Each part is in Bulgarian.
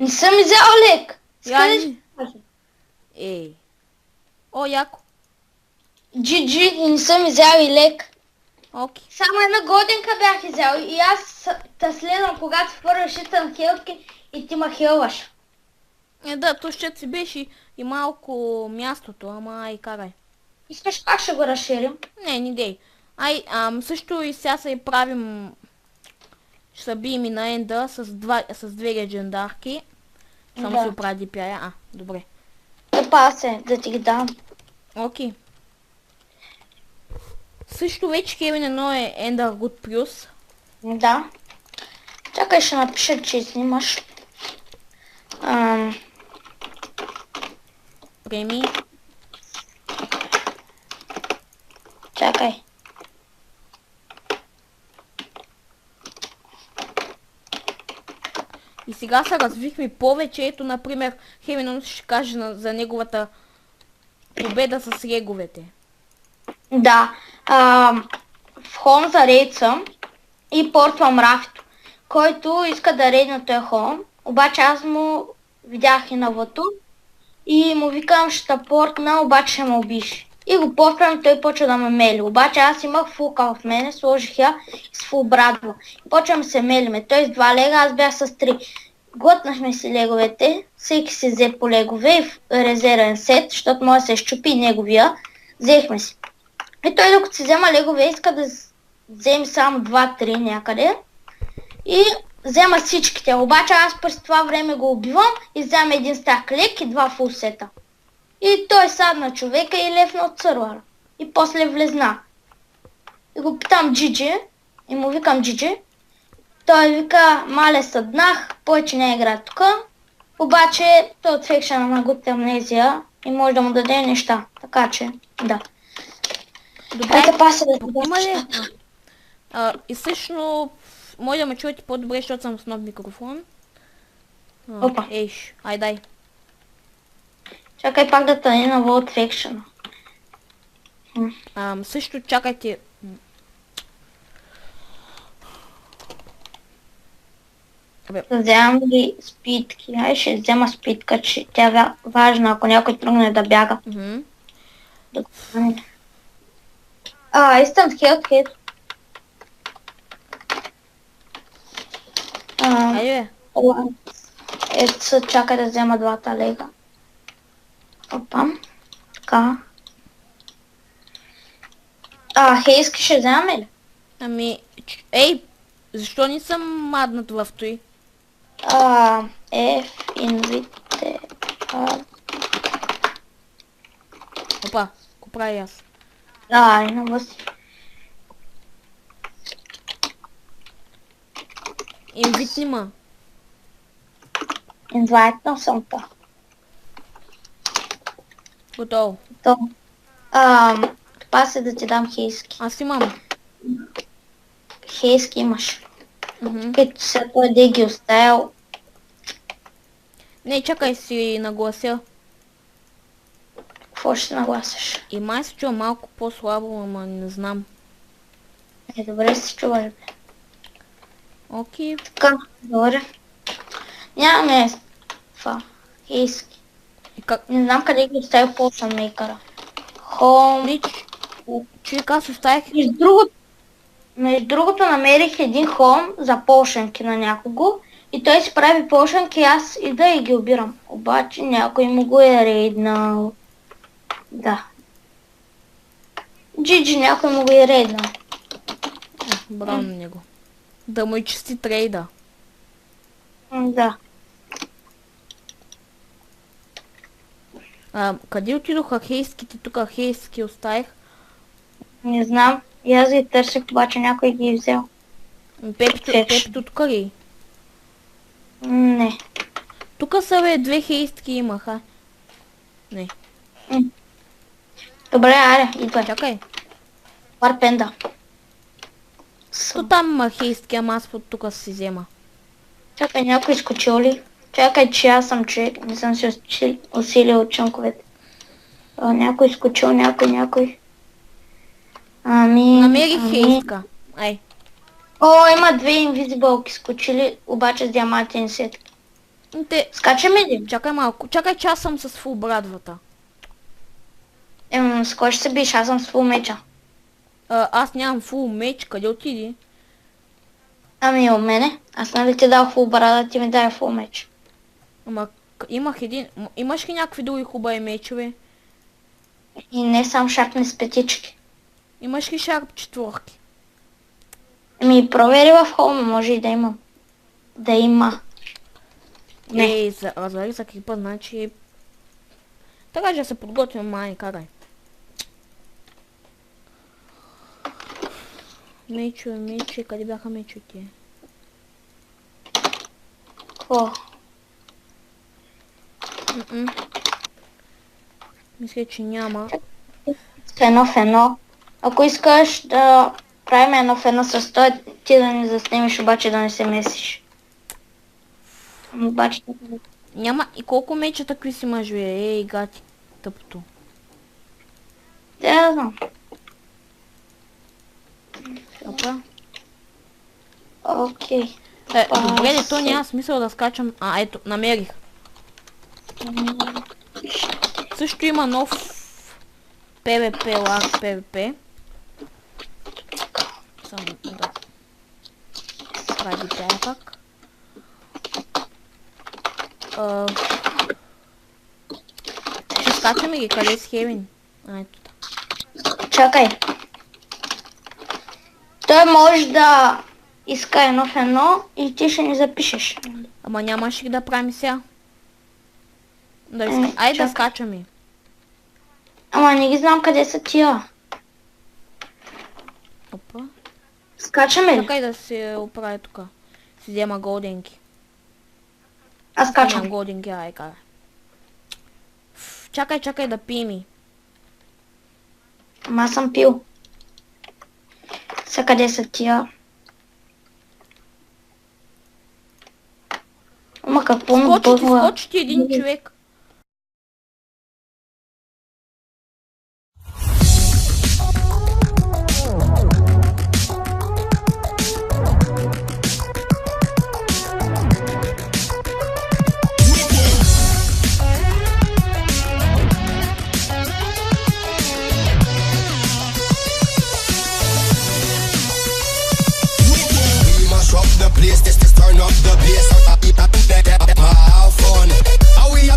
Не съм взел лек. Скажи. Ей. О, яко. GG, не съм взел и лек. Окей. Само една годинка бях взел и аз те следвам, когато първо шитам хелки и ти ма хелваш. Да, то ще си беше и малко мястото, ама ай, карай. Искаш пак ще го разширим? Не дей. Също и сега се правим... Ще се бием и на енда с две легендарки. Само си оправи DPI. Добре. Да пасе, да ти ги дам. Окей. Също вече Кевин едно е Ender Good Plus. Да. Чакай, ще напиша, че снимаш. Преми. Чакай. И сега се развихме повече. Ето, например, Хеминон ще каже за неговата победа с реговете. Да. В хом за рейд съм и портвам Рафито, който иска да рейдна този хом. Обаче аз му видях и навъто и му викам, ще те портна, обаче ще ме убиш. И го портвам, той почва да ме мели. Обаче аз имах фулка в мене, сложих я и с фул брадва. Почвам се мелиме. Той с 2 лега, аз бях с 3. Глътнахме си леговете, всеки си взе по легове и в резервен сет, защото може да се щупи неговия. Взехме си. И той докато си взема легове, иска да вземе само 2-3 някъде. И взема всичките. Обаче аз през това време го убивам и вземам един стак лек и 2 фул сета. И той садна човека и левна от сървъра. И после влезна. И го питам GG. И му викам GG. Той вика, мале съднах, повече не игра тук. Обаче той от фекшена на Good Amnesia и може да му даде неща. Така че, да. Добре. Ето паса да Има ли? И също, може да ме чуете по-добре, защото съм с нов микрофон. Опа. Ейш, ай дай. Чакай пак да тъне на World Faction. Също чакайте. Вземам ли спитки? Ай, ще взема спитка, че тя е важна, ако някой тръгне да бяга. Instant health. Айде. Ето, чакай да взема 2 лега. Опа. Така. Хейски ще вземаме ли? Ей, защо не съм маднат в той? Инвите. Опа, го правя аз. Много си. Инвит нима. Инвайтнал съм та. Готово. Това се да ти дам хейски. Аз имам. Хейски имаш. Като се той да ги оставил. Не, чакай си наглася. Какво ще нагласиш? И май се чува малко по-слабо, ама не знам. Добре се чуваш, бе. Окей. Така, добре. Нямаме това. Хейски. Не знам къде ги оставил Potion Maker. Home. Човек, аз оставих... Между другото намерих един хом за полшенки на някого и той си прави полшенки, аз ида и ги обирам. Обаче някой му го е рейднал. Да. Джиджи, някой му го е рейднал. Браво на него. Да му и чисти трейда. Да. Къде отидоха хейските? Тук хейски оставих. Не знам. И аз ги търсих, обаче някой ги е взел. Пепито тук ли? Не. Тук са бе, 2 хейстки имаха. Не. Добре, аре, идвай. Чакай. Варпенда. То там има хейстки, ама аз от тук си взема. Чакай, някой изкочил ли? Чакай, че аз съм човек, не съм си усилил от чънковете. Някой изкочил, някой. Намерих хейстка. Ай. Има 2 инвизибълки скочили, обаче с диамантен сетки. Скачаме ли? Чакай малко. Чакай, че аз съм с фул брадвата. С кой ще се биш? Аз съм с фул меча. Аз нямам фул меч, къде отиди? От мене. Аз нали ти дал фул брада, ти ми дай фул меч. Ама имах един... Имаш ли някакви други хубави мечове? И не сам шарпни с петички. Имаш ли шарп 4? Провери в холма, може и да имам. Да има. Не. Развали за крипа, значи... Така ще се подготвим, май, карай. Мечове, къде бяха мечовете? Какво? Мисля, че няма. Едно в едно. Ако искаш да правим едно в едно с той, ти да ни заснемеш, обаче да не се месиш. Обаче... Няма и колко меча такви си мъжове? Ей, гати, тъпото. Да, знам. Опа. Окей. Добре, то няма смисъл да скачам. Ето, намерих. Също има нов PvP, лак PvP. Само да прави тая пак. Ще скачаме ги, къде си Хевин? Ето. Чакай. Той може да иска едно в едно и ти ще ни запишеш. Ама нямаш ли да правим сега? Айде да скачаме. Ама не ги знам къде са тия. Опа. Скачаме ли? Чакай да се оправя тук. Си взема голденки. Аз скачам. Нямам голденки, ай карай. Чакай да пими. Ама аз съм пил. Са къде са тия? Ама какво ми бъдва? Скочи ти един човек. This turn up the bass. How fun? How we a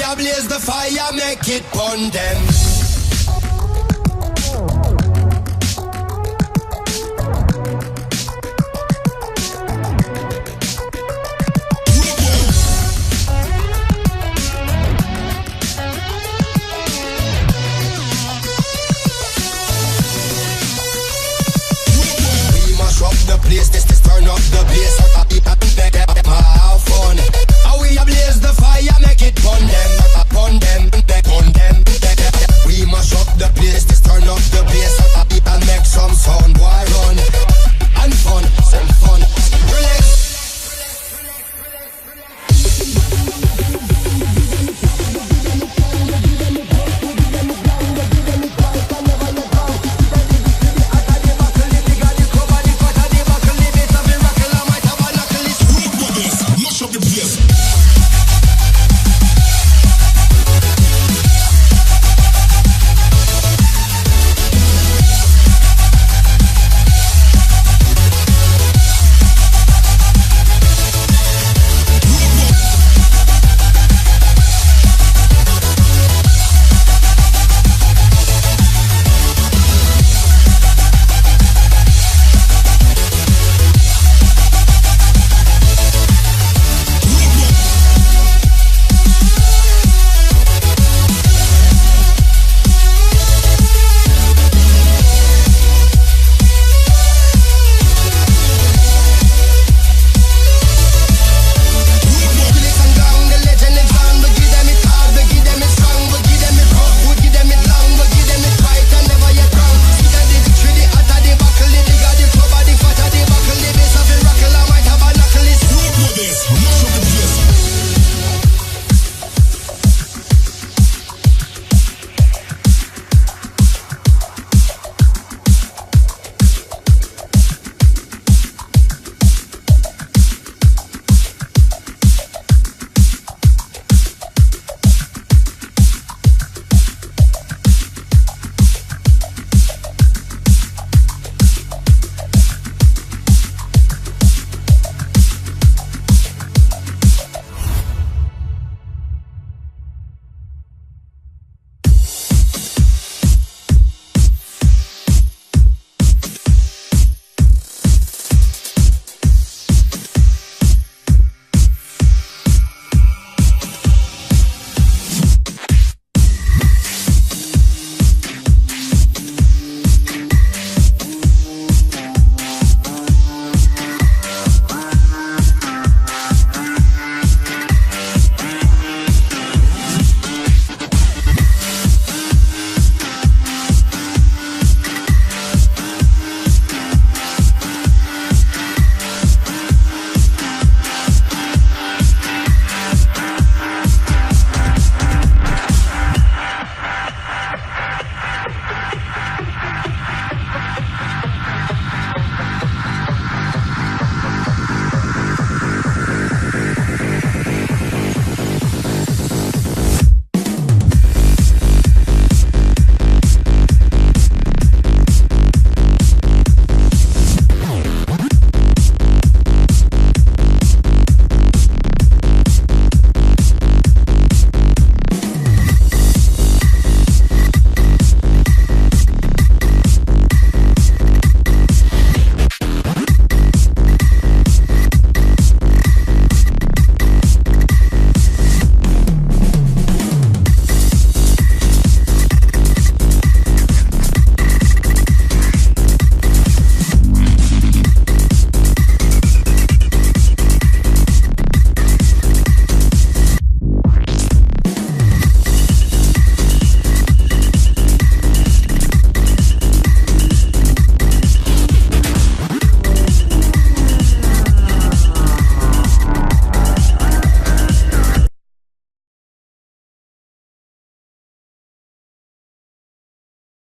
ablaze the fire, make it burn them.